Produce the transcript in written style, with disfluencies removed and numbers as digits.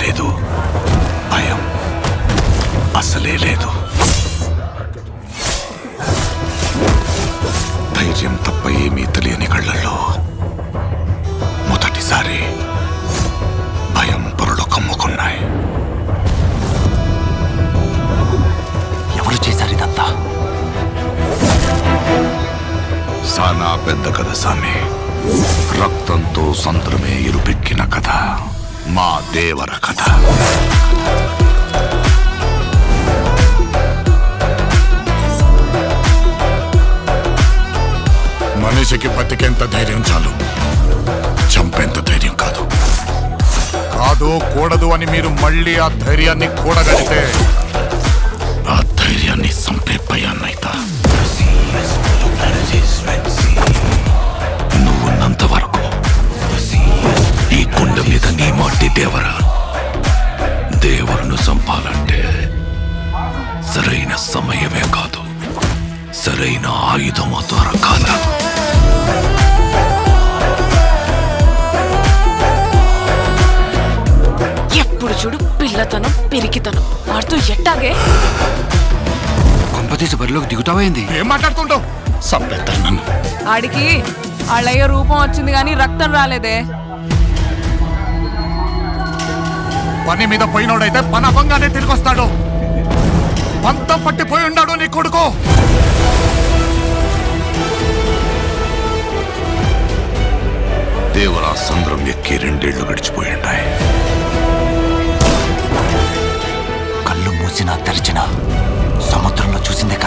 లేదు, భయం అసలే లేదు. ధైర్యం తప్ప ఏమీ తెలియని కళ్ళల్లో మొదటిసారి భయం పొరలు కమ్ముకున్నాయి. ఎవరు చేశారు ఇదంతా? సానా పెద్ద కథ సామి. రక్తంతో సంద్రమే ఇరుపెక్కిన కథ మా దేవర కథ. మనిషికి బతికేంత ధైర్యం చాలు, చంపేంత ధైర్యం కాదు. కాదు కూడదు అని మీరు మళ్ళీ ఆ ధైర్యాన్ని కూడగలిగితే ఆ ధైర్యాన్ని చంపే భయాన్నైతా. నువ్వున్నంత వరకు ఈ కొండ మీద నీ మట్టి దేవరా. దేవరును చంపాలంటే సరైన సమయమే కాదు, సరైన ఆయుధం ద్వారా కాదు. ఎప్పుడు చూడు పిల్లతనం పెరిగితనం వాడుతూ ఎట్టాగే. కొంపతీసి బరిలోకి దిగుతావైంది. ఏం మాట్లాడుతుంటావు? చంపేస్తారు నన్ను. ఆడికి వాళ్ళయ్య రూపం వచ్చింది కానీ రక్తం రాలేదే. పని మీద పోయినోడైతే పని అవ్వంగానే తిరిగి వస్తాడు. పంతం పట్టిపోయి ఉన్నాడు నీ కొడుకు. దేవరా సంద్రం ఎక్కి 2 ఏళ్లు గడిచిపోయి ఉంటాయి. కళ్ళు మూసినా తెరిచినా సముద్రంలో చూసిందే